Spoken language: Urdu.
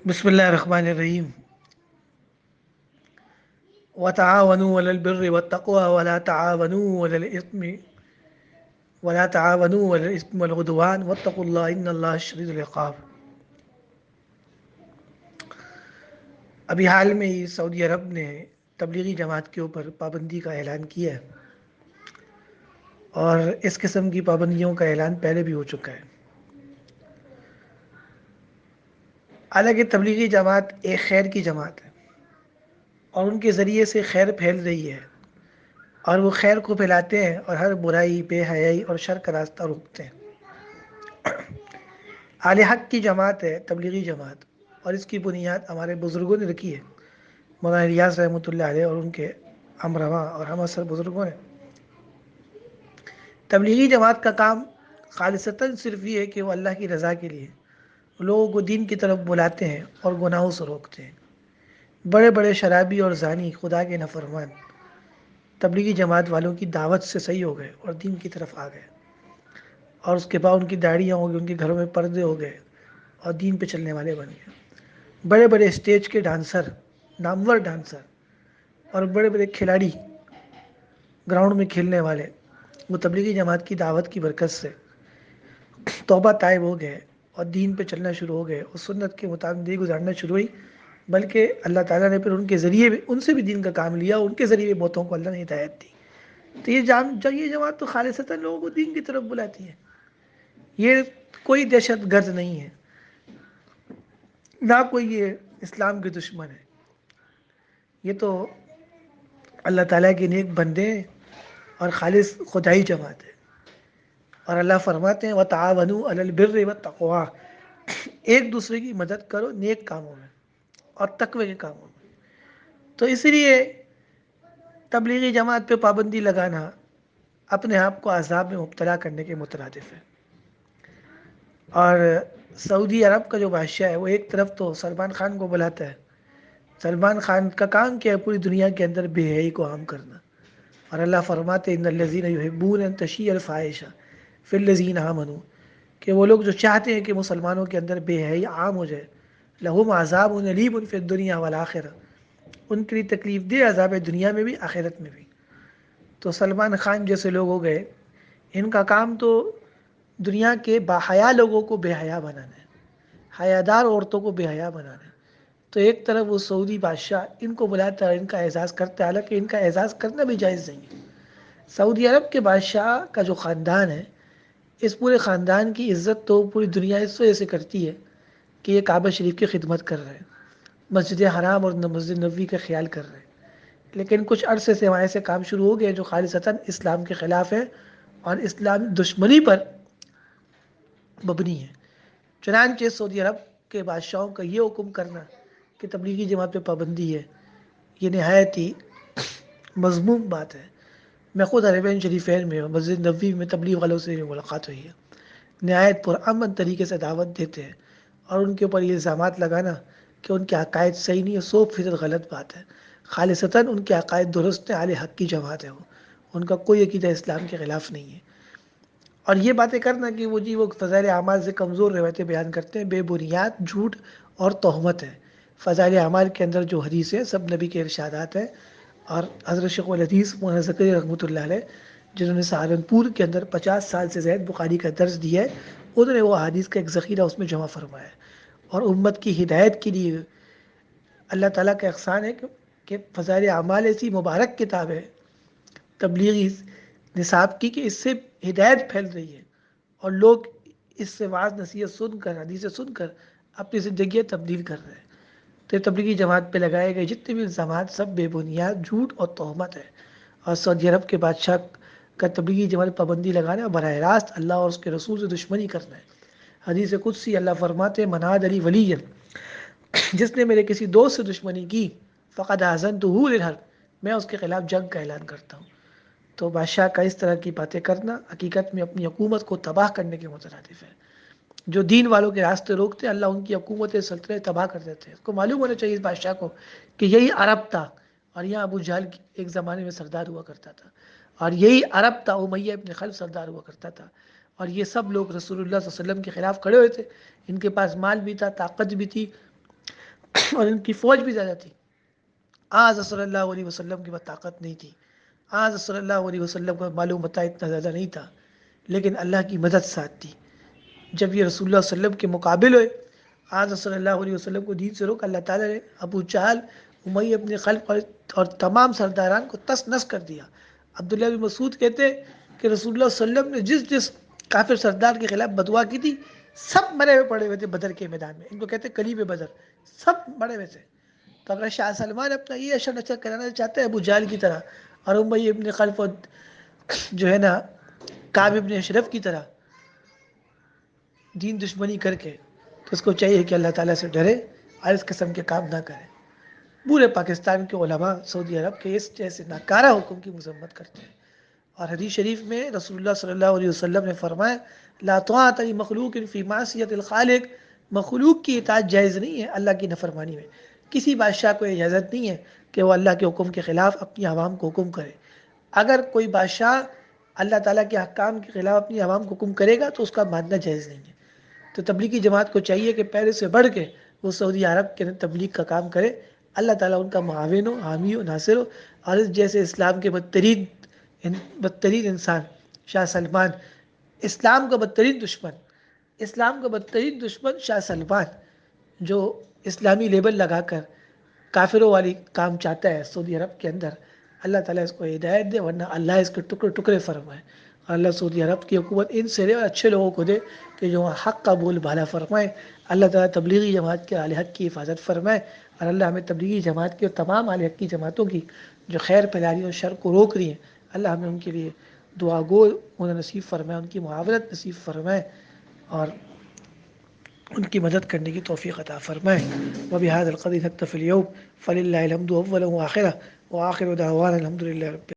بسم اللہ الرحمن الرحیم وتعاونوا على البر والتقوى ولا تعاونوا على الإثم والعدوان واتقوا الله إن الله شدید العقاب۔ ابھی حال میں ہی سعودی عرب نے تبلیغی جماعت کے اوپر پابندی کا اعلان کیا ہے، اور اس قسم کی پابندیوں کا اعلان پہلے بھی ہو چکا ہے۔ حالانکہ تبلیغی جماعت ایک خیر کی جماعت ہے اور ان کے ذریعے سے خیر پھیل رہی ہے، اور وہ خیر کو پھیلاتے ہیں اور ہر برائی، بے حیائی اور شر کا راستہ روکتے ہیں۔ اہل حق کی جماعت ہے تبلیغی جماعت، اور اس کی بنیاد ہمارے بزرگوں نے رکھی ہے، مولانا ریاض رحمۃ اللہ علیہ اور ان کے ہم رواں اور ہم اثر بزرگوں نے۔ تبلیغی جماعت کا کام خالصتاً صرف یہ ہے کہ وہ اللہ کی رضا کے لیے لوگوں کو دین کی طرف بلاتے ہیں اور گناہوں سے روکتے ہیں۔ بڑے بڑے شرابی اور زانی، خدا کے نافرمان تبلیغی جماعت والوں کی دعوت سے صحیح ہو گئے اور دین کی طرف آ گئے، اور اس کے بعد ان کی داڑیاں ہو گئی، ان کے گھروں میں پردے ہو گئے اور دین پہ چلنے والے بن گئے۔ بڑے بڑے اسٹیج کے ڈانسر، نامور ڈانسر اور بڑے بڑے کھلاڑی گراؤنڈ میں کھیلنے والے، وہ تبلیغی جماعت کی دعوت کی برکت سے توبہ طائب ہو گئے اور دین پہ چلنا شروع ہو گئے اور سنت کے مطابق زندگی گزارنا شروع ہوئی، بلکہ اللہ تعالیٰ نے پھر ان کے ذریعے بھی ان سے بھی دین کا کام لیا، ان کے ذریعے بھی بہتوں کو اللہ نے ہدایت دی۔ تو یہ جماعت تو خالصتاً لوگوں کو دین کی طرف بلاتی ہے، یہ کوئی دہشت گرد نہیں ہے، نہ کوئی یہ اسلام کے دشمن ہے، یہ تو اللہ تعالیٰ کے نیک بندے ہیں اور خالص خدائی جماعت ہے۔ اور اللہ فرماتے ہیں وَتَعَاوَنُوا عَلَى الْبِرِّ وَالتَّقْوَىٰ، ایک دوسرے کی مدد کرو نیک کاموں میں اور تقوی کے کاموں میں۔ تو اسی لیے تبلیغی جماعت پہ پابندی لگانا اپنے آپ کو عذاب میں مبتلا کرنے کے مترادف ہے۔ اور سعودی عرب کا جو بادشاہ ہے وہ ایک طرف تو سلمان خان کو بلاتا ہے، سلمان خان کا کام کیا ہے؟ پوری دنیا کے اندر بے حیائی کو عام کرنا، اور اللہ فرماتے ہیں ان الذین یحبون ان تشیع الفاحشہ فی الذین آمنوا، کہ وہ لوگ جو چاہتے ہیں کہ مسلمانوں کے اندر بے حیائی عام ہو جائے، لہم عذاب علیم فی الدنیا والآخرہ، ان کے لیے تکلیف دہ عذاب ہے دنیا میں بھی آخرت میں بھی۔ تو سلمان خان جیسے لوگ ہو گئے، ان کا کام تو دنیا کے باحیا لوگوں کو بے حیا بنانا ہے، حیادار عورتوں کو بے حیا بنانا ہے۔ تو ایک طرف وہ سعودی بادشاہ ان کو بلاتا ہے، ان کا اعزاز کرتا ہے، حالانکہ ان کا اعزاز کرنا بھی جائز نہیں ہے۔ سعودی عرب کے بادشاہ کا جو خاندان ہے، اس پورے خاندان کی عزت تو پوری دنیا اس وجہ سے کرتی ہے کہ یہ کعبہ شریف کی خدمت کر رہے ہیں، مسجد حرام اور مسجد نبوی کا خیال کر رہے ہیں، لیکن کچھ عرصے سے وہاں ایسے کام شروع ہو گئے جو خالصتاً اسلام کے خلاف ہے اور اسلام دشمنی پر مبنی ہے۔ چنانچہ سعودی عرب کے بادشاہوں کا یہ حکم کرنا کہ تبلیغی جماعت پہ پابندی ہے، یہ نہایت ہی مذموم بات ہے۔ میں خود حرمین شریفین میں مسجد نبوی میں تبلیغ والوں سے ملاقات ہوئی ہے، نہایت پرامن طریقے سے دعوت دیتے ہیں، اور ان کے اوپر یہ الزامات لگانا کہ ان کے عقائد صحیح نہیں ہے، 100% غلط بات ہے۔ خالصتاً ان کے عقائد درست ہیں، اہل حق کی جماعت ہے، ان کا کوئی عقیدہ اسلام کے خلاف نہیں ہے۔ اور یہ باتیں کرنا کہ وہ فضائل اعمال سے کمزور روایتیں بیان کرتے ہیں، بے بنیاد جھوٹ اور تہمت ہے۔ فضائل اعمال کے اندر جو حدیث ہے سب نبی کے ارشادات ہیں، اور حضرت شیخ الحدیث مولانا زکریا رحمۃ اللہ علیہ، جنہوں نے سہارنپور کے اندر 50 سال سے زائد بخاری کا درس دیا ہے، انہوں نے وہ حدیث کا ایک ذخیرہ اس میں جمع فرمایا ہے، اور امت کی ہدایت کے لیے اللہ تعالیٰ کا احسان ہے کہ فضائل اعمال ایسی مبارک کتاب ہے تبلیغی نصاب کی کہ اس سے ہدایت پھیل رہی ہے، اور لوگ اس سے وعظ نصیحت سن کر، حدیثیں سن کر اپنی زندگیاں تبدیل کر رہے ہیں۔ تو تبلیغی جماعت پہ لگائے گئے جتنے بھی الزامات سب بے بنیاد جھوٹ اور تہمت ہے، اور سعودی عرب کے بادشاہ کا تبلیغی جماعت پابندی لگانا براہ راست اللہ اور اس کے رسول سے دشمنی کرنا ہے۔ حدیث قدسی اللہ فرماتے ہیں من عاد لی ولی، جس نے میرے کسی دوست سے دشمنی کی فقد آذنتہ بالحرب، میں اس کے خلاف جنگ کا اعلان کرتا ہوں۔ تو بادشاہ کا اس طرح کی باتیں کرنا حقیقت میں اپنی حکومت کو تباہ کرنے کے مترادف ہے۔ جو دین والوں کے راستے روکتے ہیں، اللہ ان کی حکومت سلطنت تباہ کر دیتے ہیں۔ اس کو معلوم ہونا چاہیے اس بادشاہ کو کہ یہی عرب تھا، اور یہاں ابو جہل ایک زمانے میں سردار ہوا کرتا تھا، اور یہی عرب تھا، امیہ ابن خلف سردار ہوا کرتا تھا، اور یہ سب لوگ رسول اللہ صلی اللہ علیہ وسلم کے خلاف کھڑے ہوئے تھے۔ ان کے پاس مال بھی تھا، طاقت بھی تھی، اور ان کی فوج بھی زیادہ تھی. آج صلی اللہ علیہ وسلم کے پاس طاقت نہیں تھی. آج صلی اللہ علیہ وسلم کا معلوم بتا اتنا زیادہ نہیں تھا، لیکن اللہ کی مدد ساتھ تھی. جب یہ رسول اللہ صلی اللہ علیہ وسلم کے مقابل ہوئے، آج صلی اللہ علیہ وسلم کو دین سے روک، اللہ تعالیٰ نے ابو جہل، امیہ ابن خلف اور تمام سرداران کو تس نس کر دیا. عبداللہ بن مسعود کہتے ہیں کہ رسول اللہ صلی اللہ علیہ وسلم نے جس جس کافر سردار کے خلاف بدعا کی تھی، سب مرے ہوئے پڑے ہوئے تھے بدر کے میدان میں. ان کو کہتے ہیں کلیب بدر، سب مرے ہوئے تھے. تو اگر شاہ سلمان اپنا یہ اشر نشر کرانا چاہتے ہیں ابو جہل کی طرح، اور امیہ ابن خلف اور جو ہے نا کعب ابن اشرف کی طرح دین دشمنی کر کے، تو اس کو چاہیے کہ اللہ تعالیٰ سے ڈرے اور اس قسم کے کام نہ کرے. پورے پاکستان کے علماء سعودی عرب کے اس جیسے ناکارہ حکم کی مذمت کرتے ہیں. اور حدیث شریف میں رسول اللہ صلی اللہ علیہ وسلم نے فرمایا لا طاعۃ لمخلوق فی معصیۃ الخالق، مخلوق کی اطاعت جائز نہیں ہے اللہ کی نافرمانی میں. کسی بادشاہ کو اجازت نہیں ہے کہ وہ اللہ کے حکم کے خلاف اپنی عوام کو حکم کرے. اگر کوئی بادشاہ اللہ تعالیٰ کے احکام کے خلاف اپنی عوام کو حکم کرے گا تو اس کا ماننا جائز نہیں ہے. تو تبلیغی جماعت کو چاہیے کہ پہلے سے بڑھ کے وہ سعودی عرب کے تبلیغ کا کام کرے. اللہ تعالیٰ ان کا معاون ہو، حامی ہو، ناصر ہو. اور اس جیسے اسلام کے بدترین انسان شاہ سلمان، اسلام کا بدترین دشمن، اسلام کا بدترین دشمن شاہ سلمان، جو اسلامی لیبل لگا کر کافروں والی کام چاہتا ہے سعودی عرب کے اندر، اللہ تعالیٰ اس کو ہدایت دے، ورنہ اللہ اس کے ٹکڑے ٹکڑے فرمائے. اور اللہ سعودی عرب کی حکومت ان سے دے اور اچھے لوگوں کو دے کہ جو حق کا بول بالا فرمائے. اللہ تعالیٰ تبلیغی جماعت کے اہل حق کی حفاظت فرمائے، اور اللہ ہمیں تبلیغی جماعت کی اور تمام اہل حق کی جماعتوں کی جو خیر پھیلا رہی ہیں اور شر کو روک رہی ہیں، اللہ ہمیں ان کے لیے دعا گو انہیں نصیب فرمائے، ان کی معاونت نصیب فرمائے اور ان کی مدد کرنے کی توفیق عطا فرمائے. وبهذا القدر نكتفي اليوم، فلله الحمد اولا واخرا، واخر دعوانا الحمد لله رب